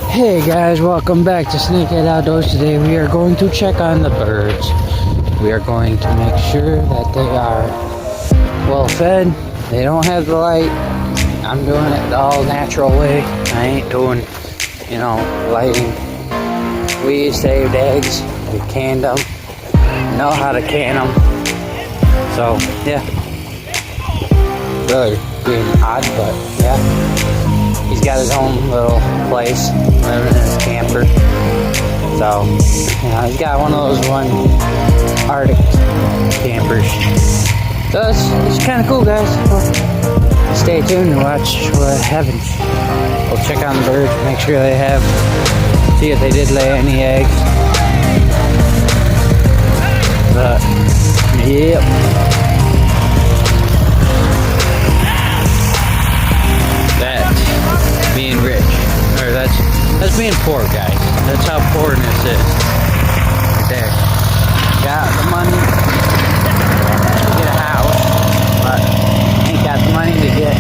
Hey guys, welcome back to Snakehead Outdoors. Today we are going to check on the birds. We are going to make sure that they are well fed. They don't have the light. I'm doing it the all natural way. I ain't doing, lighting. We saved eggs. We canned them. Know how to can them. So, yeah. Really being odd, but yeah. He's got his own little place, living in his camper. So, he's got one of those Arctic campers. So it's kind of cool, guys. Well, stay tuned and watch what happens. We'll check on the birds, make sure they see if they did lay any eggs. But, yep. Being rich, or that's being poor, guys. That's how poorness is. Right there. Got the money to get a house, but ain't got the money to get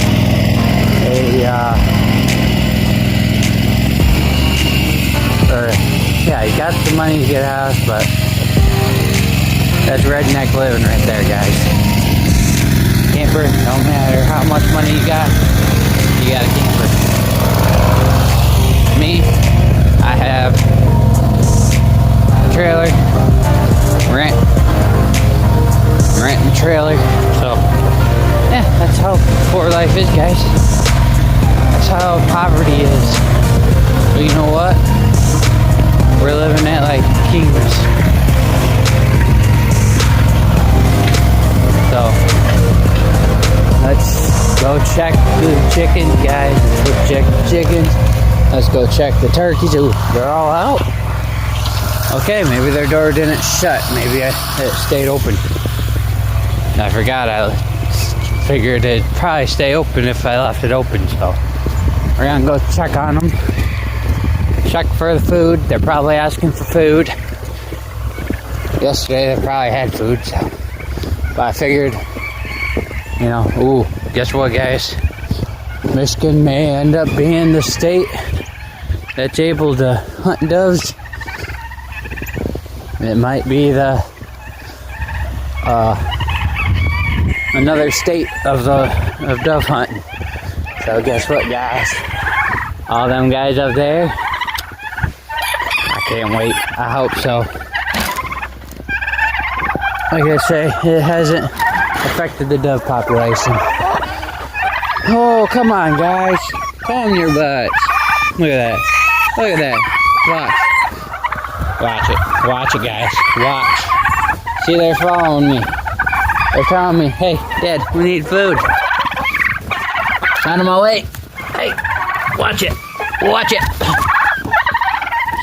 you got the money to get a house, but that's redneck living right there, guys. Camper, no matter how much money you got a camper. Me, I have a trailer, renting a trailer, so yeah, that's how poor life is, guys. That's how poverty is. But you know what? We're living it like kings. So let's go check the chickens, guys. Let's go check the chickens. Let's go check the turkeys. Ooh, they're all out. Okay, maybe their door didn't shut. Maybe it stayed open. I forgot. I figured it'd probably stay open if I left it open. So we're gonna go check on them. Check for the food. They're probably asking for food. Yesterday they probably had food. So. But I figured, ooh, guess what, guys? Michigan may end up being the state that's able to hunt doves. It might be the another state of dove hunting. So guess what, guys? All them guys up there. I can't wait. I hope so. Like I say, it hasn't affected the dove population. Oh, come on, guys. Calm your butts. Look at that. Look at that. Watch. Watch it. Watch it, guys. Watch. See, they're following me. They're telling me, hey, Dad, we need food. Out of my way. Hey, watch it. Watch it.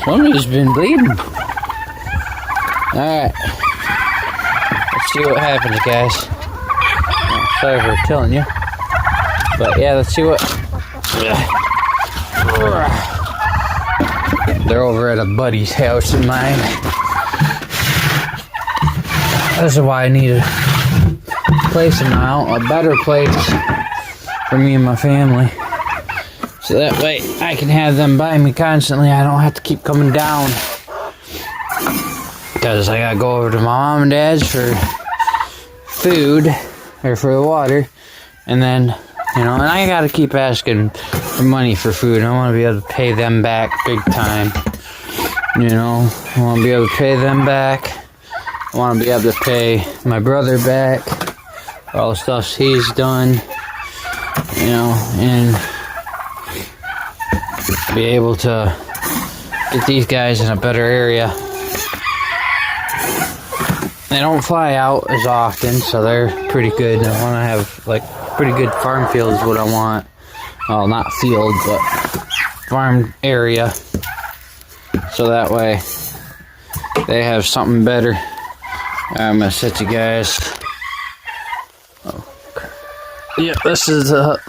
Somebody's been bleeding. Alright. Let's see what happens, guys. Sorry for telling you. But yeah, let's see what. They're over at a buddy's house of mine. This is why I need a place now, a better place for me and my family. So that way I can have them by me constantly. I don't have to keep coming down. Because I gotta go over to my mom and dad's for food, or for the water. And then, and I gotta keep asking for money for food. I want to be able to pay them back big time. I want to be able to pay them back. I want to be able to pay my brother back for all the stuff he's done. And be able to get these guys in a better area. They don't fly out as often, so they're pretty good. I want to have pretty good farm fields. What I want. Well, not field, but farm area. So that way they have something better. I'm gonna set you guys. Oh, yeah, this is the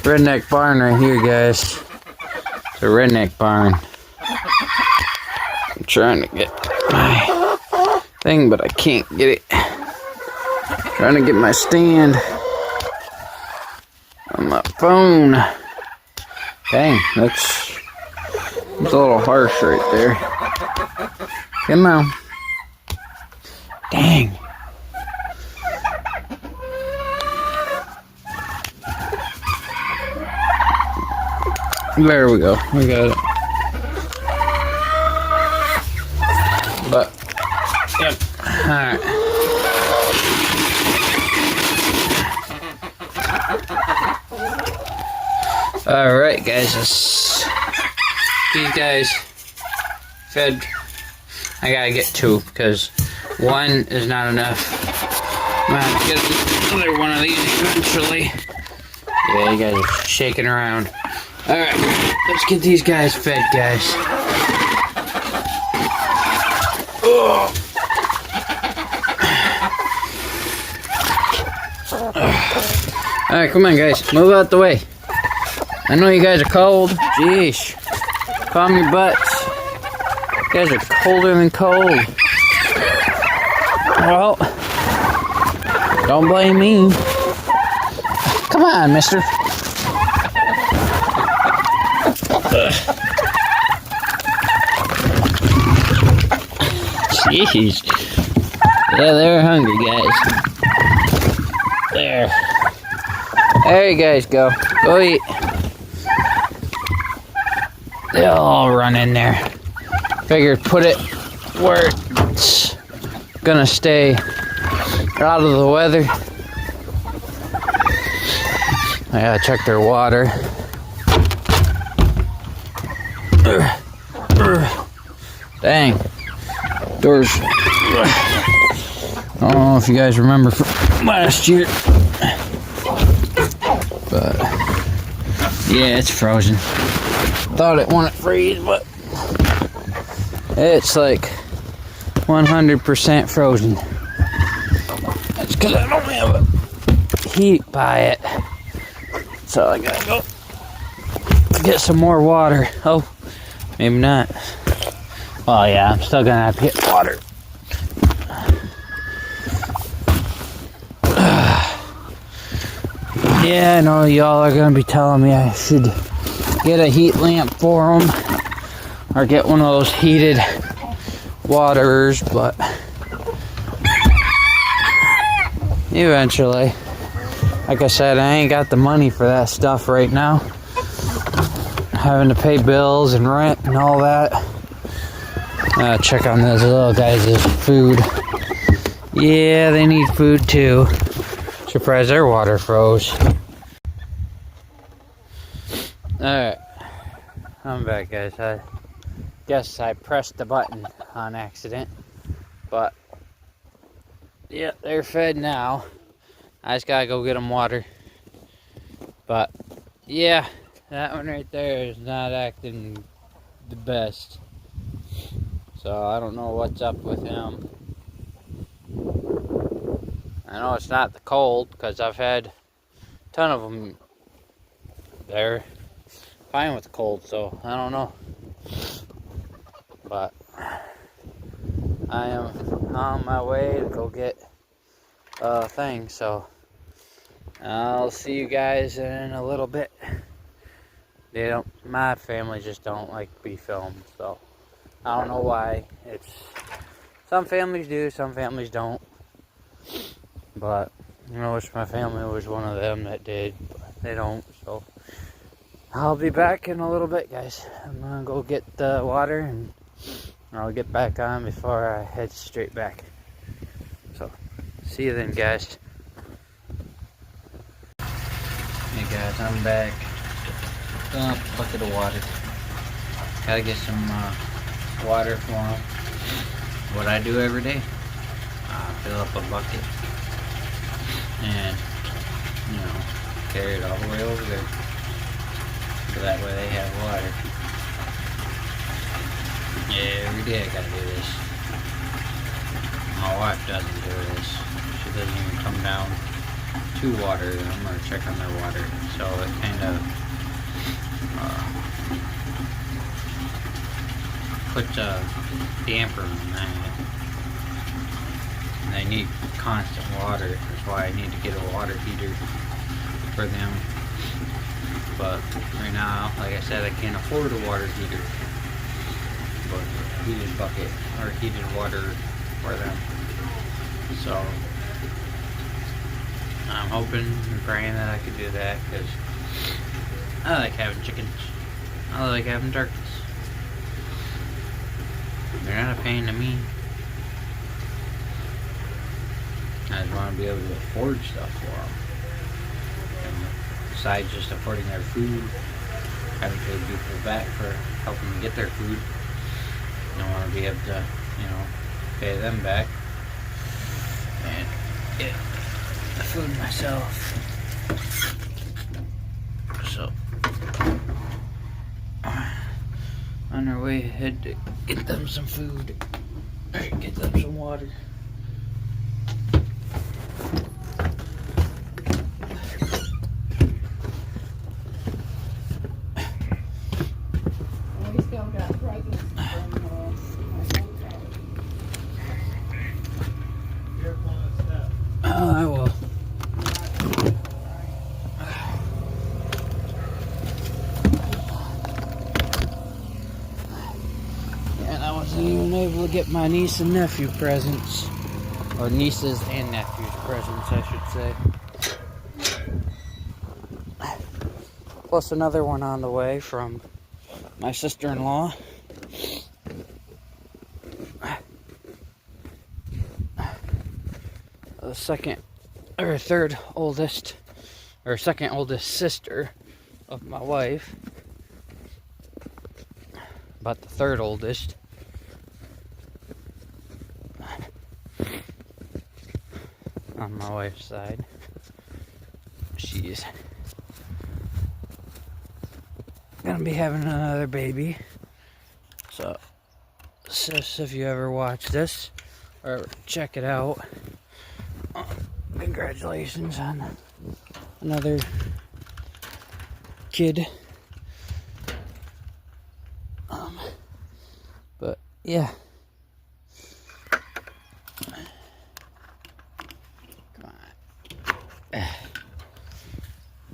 redneck barn right here, guys. It's a redneck barn. I'm trying to get my thing, but I can't get it. Trying to get my stand on my phone. Dang, that's It's a little harsh right there. Come on. Dang. There we go. We got it. But, yep. Alright. Alright, guys. These guys fed. I gotta get 2 because 1 is not enough. I'm gonna have to get another one of these eventually. Yeah, you guys are shaking around. Alright, let's get these guys fed, guys. Oh. Alright, come on, guys. Move out the way. I know you guys are cold. Jeez. Calm your butts. You guys are colder than cold. Well, don't blame me. Come on, mister. Jeez. Yeah, they're hungry, guys. There. There you guys go. Go eat. They'll all run in there. Figured put it where it's gonna stay out of the weather. I gotta check their water. Dang. Doors. I don't know if you guys remember from last year. But yeah, it's frozen. Thought it wouldn't freeze, but it's like 100% frozen. That's because I don't have a heat by it. So I gotta go get some more water. Oh, maybe not. Oh yeah, I'm still gonna have to get water. Yeah, I know y'all are gonna be telling me I should get a heat lamp for them or get one of those heated waterers, but eventually, like I said, I ain't got the money for that stuff right now. Having to pay bills and rent and all that. Check on those little guys' food. Yeah, they need food too. Surprised their water froze. Alright, I'm back, guys. I guess I pressed the button on accident, but yeah, they're fed now. I just gotta go get them water. But yeah, that one right there is not acting the best. So I don't know what's up with him. I know it's not the cold because I've had a ton of them. They're fine with the cold, so I don't know. But I am on my way to go get a thing, so I'll see you guys in a little bit. My family just don't like to be filmed, so I don't know why. Some families do, some families don't. But I wish my family was one of them that did, but they don't, so I'll be back in a little bit, guys. I'm gonna go get the water and I'll get back on before I head straight back. So, see you then, guys. Hey guys, I'm back. Filling up a bucket of water. Gotta get some water for them. What I do every day. Fill up a bucket and, carry it all the way over there. So that way they have water. Yeah, every day I gotta do this. My wife doesn't do this. She doesn't even come down to water them or check on their water. So it kind of puts a damper on that. And they need constant water. That's why I need to get a water heater for them. But right now, like I said, I can't afford a water heater. heated bucket or heated water for them. So I'm hoping and praying that I could do that, because I like having chickens. I like having turkeys. They're not a pain to me. I just want to be able to afford stuff for them. And besides just affording their food, having to pay people back for helping them get their food, I want to be able to, pay them back and get the food myself. So, on our way ahead to get them some food, or get them some water. We still got presents from I will. And I wasn't even able to get my niece and nephew presents. Or nieces and nephews presents, I should say. Plus another one on the way from my sister-in-law. The second or third oldest, or second oldest sister of my wife, but the third oldest. On my wife's side. She's gonna be having another baby. So, sis, if you ever watch this or check it out, congratulations on another kid. But yeah.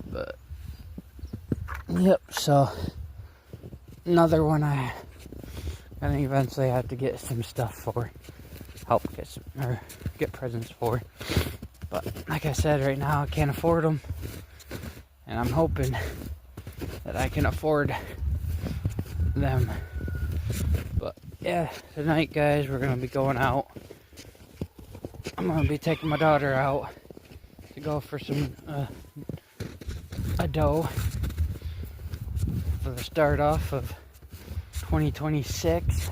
But yep, so another one I think eventually have to get some stuff for, help get some, or get presents for. But like I said, right now I can't afford them, and I'm hoping that I can afford them. But yeah, tonight, guys, we're gonna be going out. I'm gonna be taking my daughter out to go for some a dough for the start off of 2026.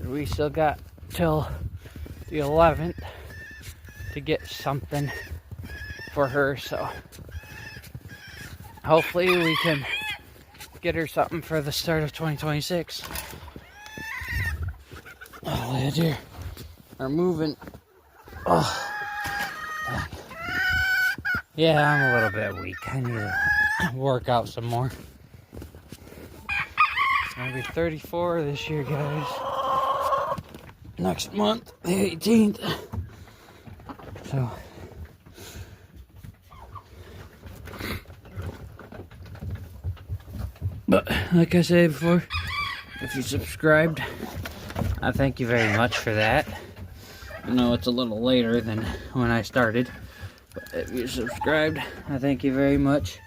We still got till the 11th to get something for her, so hopefully we can get her something for the start of 2026. Oh, the deer are moving. Oh. Yeah, I'm a little bit weak. I need to work out some more. It's gonna be 34 this year, guys. Next month, the 18th. So, but like I said before, if you subscribed, I thank you very much for that. I know it's a little later than when I started, but if you subscribed, I thank you very much.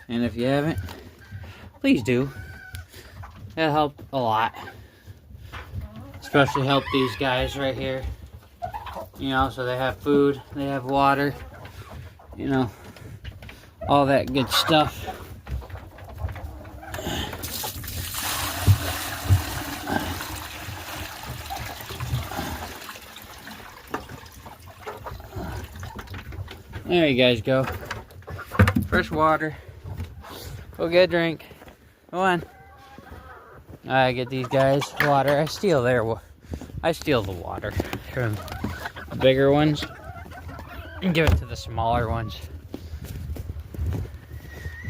And if you haven't, please do. That'll help a lot. Especially help these guys right here. So they have food, they have water, all that good stuff. There you guys go. Fresh water. Go get a drink. Go on. I get these guys water. I steal the water from the bigger ones and give it to the smaller ones.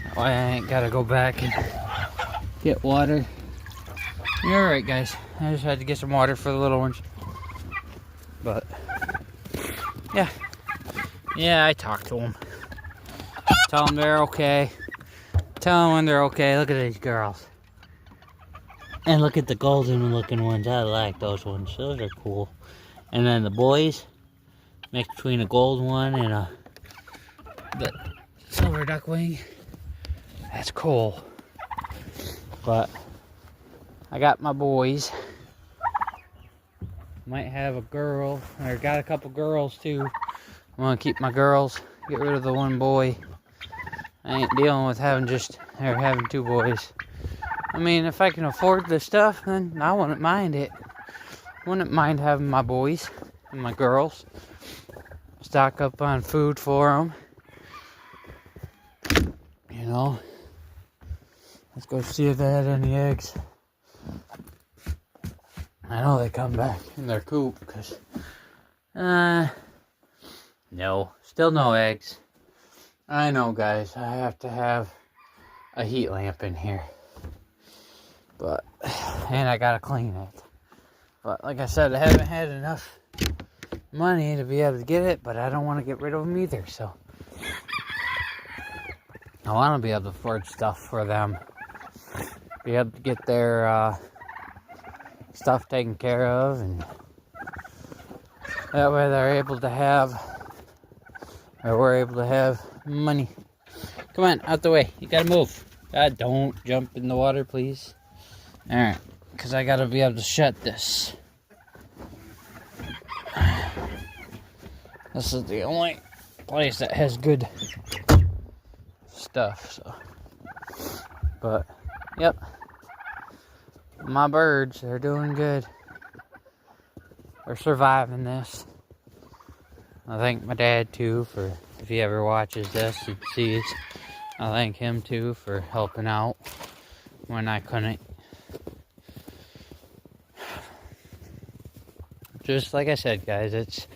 That way I ain't gotta go back and get water. You're alright, guys. I just had to get some water for the little ones. But yeah, I talk to them. Tell them they're okay. Tell them when they're okay. Look at these girls. And look at the golden looking ones. I like those ones. Those are cool. And then the boys, mix between a gold one and the silver duckling. That's cool. But I got my boys. Might have a girl, or got a couple girls too. I'm gonna keep my girls, get rid of the one boy. I ain't dealing with having two boys. I mean, if I can afford this stuff, then I wouldn't mind it. Wouldn't mind having my boys and my girls. Stock up on food for them. You know. Let's go see if they had any eggs. I know they come back in their coop because, no, still no eggs. I know, guys, I have to have a heat lamp in here. But, and I gotta clean it. But like I said, I haven't had enough money to be able to get it, but I don't want to get rid of them either, so. I want to be able to afford stuff for them. Be able to get their, stuff taken care of, and that way they're able to have, or we're able to have money. Come on, out the way. You gotta move. God, don't jump in the water, please. Alright, because I gotta be able to shut this. This is the only place that has good stuff, so. But, yep. My birds, they're doing good. They're surviving this. I thank my dad too for, if he ever watches this and sees, I thank him too for helping out when I couldn't. Just like I said, guys, it's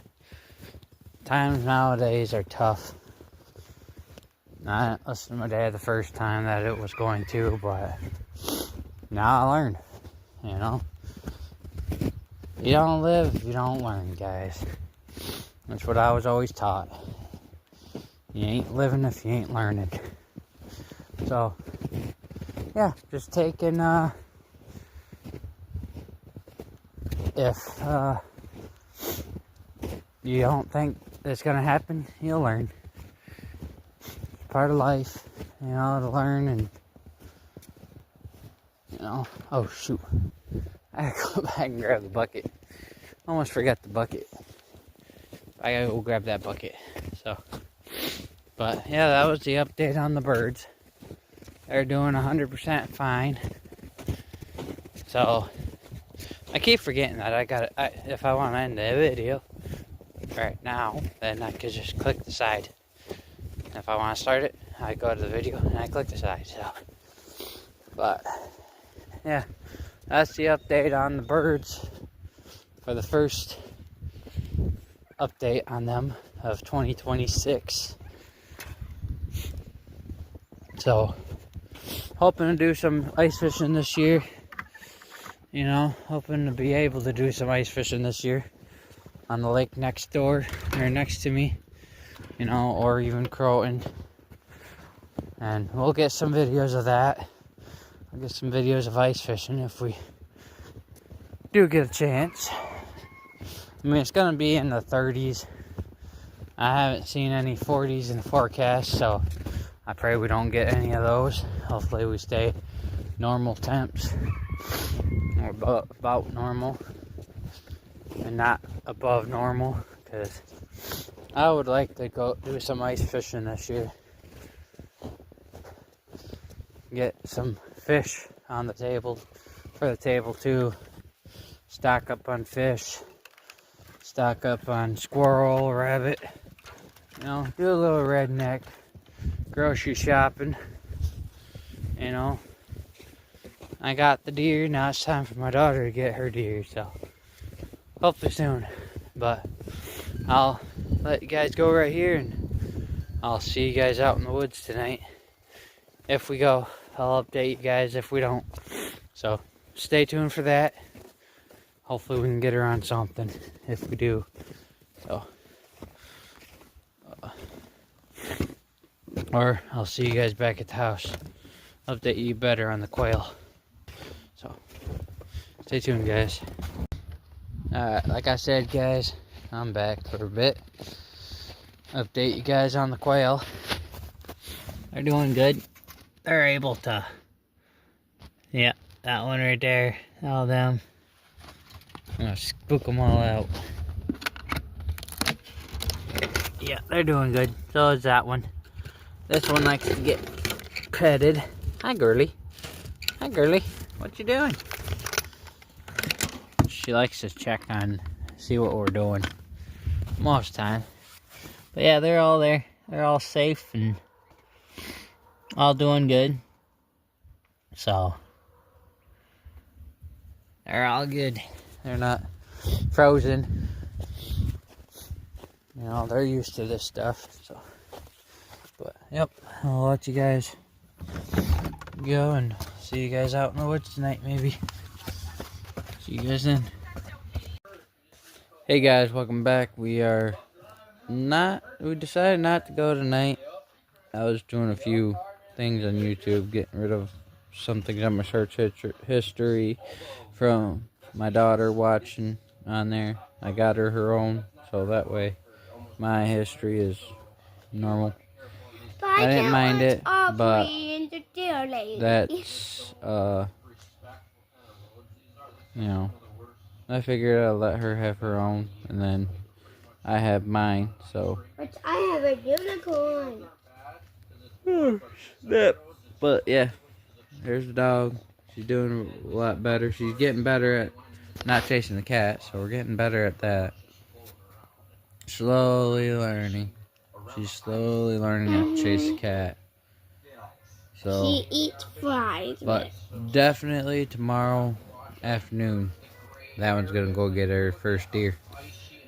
times nowadays are tough. I didn't listen to my dad the first time that it was going to, but now I learned. You know, you don't live if you don't learn, guys. That's what I was always taught. You ain't living if you ain't learning. So, yeah, just taking, if, you don't think it's gonna happen, you'll learn. It's part of life, you know, to learn and, you know, oh shoot. I gotta go back and grab the bucket. Almost forgot the bucket. I gotta go grab that bucket. So, but yeah, that was the update on the birds. They're doing 100% fine. So, I keep forgetting that if I want to end the video right now, then I could just click the side. If I want to start it, I go to the video and I click the side. So, but yeah, that's the update on the birds for the first update on them of 2026. So, hoping to do some ice fishing this year. You know, hoping to be able to do some ice fishing this year on the lake next door, or next to me, you know, or even Croton. And we'll get some videos of that. I'll get some videos of ice fishing if we do get a chance. I mean, it's going to be in the 30s. I haven't seen any 40s in the forecast, so I pray we don't get any of those. Hopefully we stay normal temps, or about normal, and not above normal, because I would like to go do some ice fishing this year. Get some fish on the table, for the table too. Stock up on fish, stock up on squirrel, rabbit, you know, do a little redneck grocery shopping, you know. I got the deer, now it's time for my daughter to get her deer, so hopefully soon. But I'll let you guys go right here, and I'll see you guys out in the woods tonight. If we go, I'll update you guys if we don't. So stay tuned for that. Hopefully we can get her on something if we do. So, or I'll see you guys back at the house. Update you better on the quail. So, stay tuned, guys. Like I said, guys, I'm back for a bit. Update you guys on the quail. They're doing good. They're able to. Yeah, that one right there. All them. I'm gonna spook them all out. Yeah, they're doing good. So is that one. This one likes to get petted. Hi, girly. Hi, girly. What you doing? She likes to check on, see what we're doing. Most of the time. But yeah, they're all there. They're all safe and all doing good. So, they're all good. They're not frozen. You know, they're used to this stuff. So, but yep, I'll let you guys go and see you guys out in the woods tonight, maybe. See you guys then. Hey guys, welcome back. We decided not to go tonight. I was doing a few things on YouTube, getting rid of some things on my search history from my daughter watching on there. I got her own, so that way my history is normal. I didn't mind it, but that's, you know, I figured I'd let her have her own, and then I have mine, so. But I have a unicorn. But yeah, there's the dog. She's doing a lot better. She's getting better at not chasing the cat, so we're getting better at that. Slowly learning. She's slowly learning how to chase the cat. So, She eats fries. but definitely tomorrow afternoon, that one's gonna go get her first deer.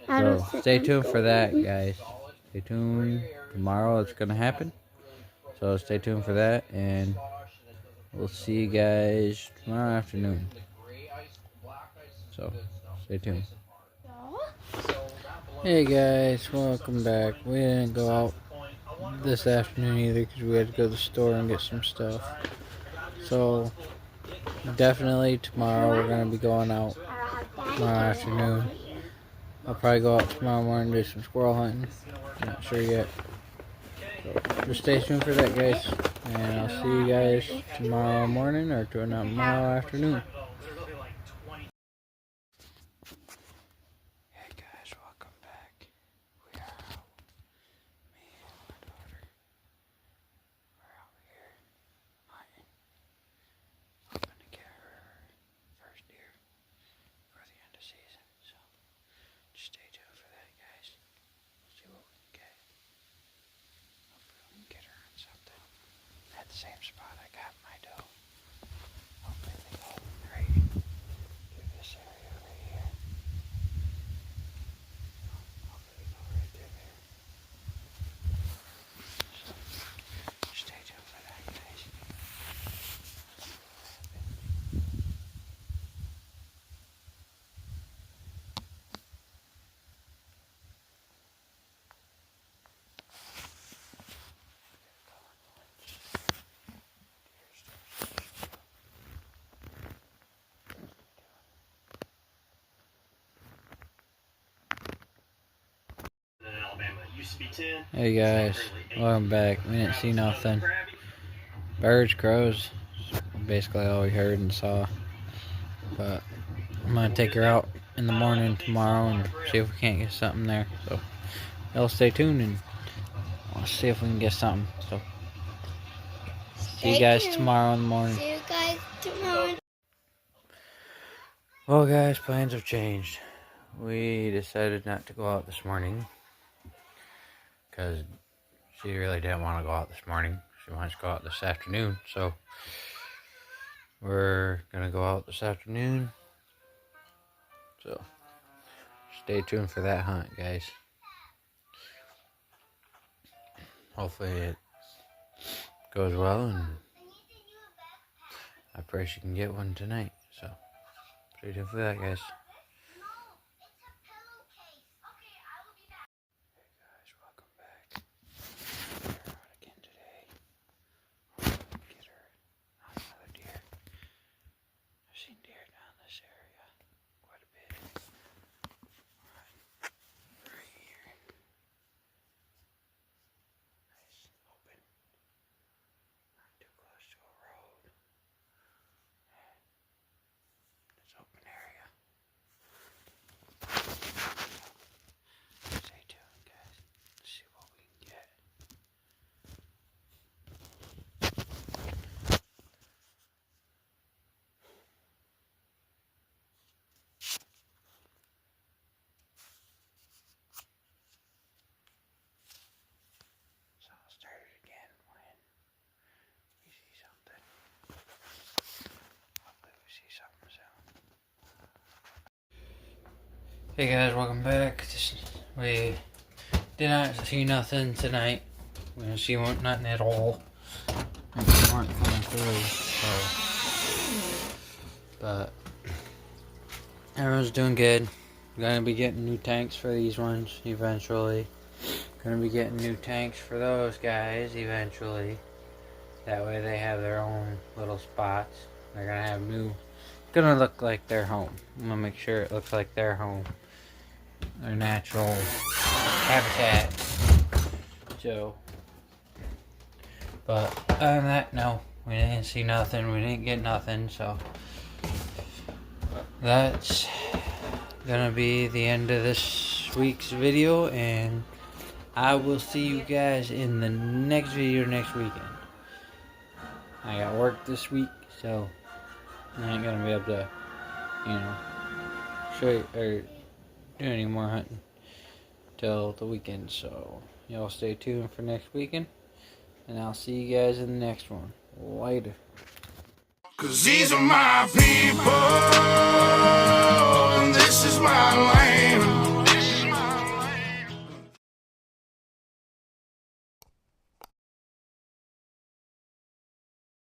So stay tuned for that, guys. Stay tuned. Tomorrow it's gonna happen. So stay tuned for that, and we'll see you guys tomorrow afternoon. So stay tuned. Hey guys, welcome back. We didn't go out this afternoon either because we had to go to the store and get some stuff. So definitely tomorrow we're gonna be going out tomorrow afternoon. I'll probably go out tomorrow morning and do some squirrel hunting. Not sure yet. So just stay tuned for that, guys. And I'll see you guys tomorrow morning or tomorrow afternoon. Hey guys, welcome back. We are out. Me and my daughter. We're out here hunting. Hoping to get her first deer for the end of season. So just stay tuned for that, guys. We'll see what we can get. Hopefully we can get her on something at the same spot I got my doe. Hopefully they go right through this area right here. Hopefully they go right through there. So stay tuned for that, guys. Hey guys, welcome back. We didn't see nothing. Birds, crows, basically all we heard and saw. But I'm gonna take her out in the morning tomorrow and see if we can't get something there. So y'all stay tuned and I'll see if we can get something. So see you guys tomorrow in the morning. See you guys tomorrow. Well guys, plans have changed. We decided not to go out this morning because she really didn't want to go out this morning. She wants to go out this afternoon, so we're gonna go out this afternoon. So stay tuned for that hunt, guys. Hopefully it goes well, and I pray she can get one tonight. So stay tuned for that, guys. Get her on another deer. I've seen deer down this area. Hey guys, welcome back. We did not see nothing tonight. We didn't see nothing at all. We weren't coming through, so. But everyone's doing good. We're gonna be getting new tanks for these ones eventually. Gonna be getting new tanks for those guys eventually. That way they have their own little spots. They're gonna have gonna look like their home. I'm gonna make sure it looks like their home. Their natural habitat. So, but other than that, no. We didn't see nothing. We didn't get nothing, so that's gonna be the end of this week's video, and I will see you guys in the next video next weekend. I got work this week, so I ain't gonna be able to, show you or do any more hunting till the weekend. So y'all stay tuned for next weekend, and I'll see you guys in the next one. Later. 'Cause these are my people.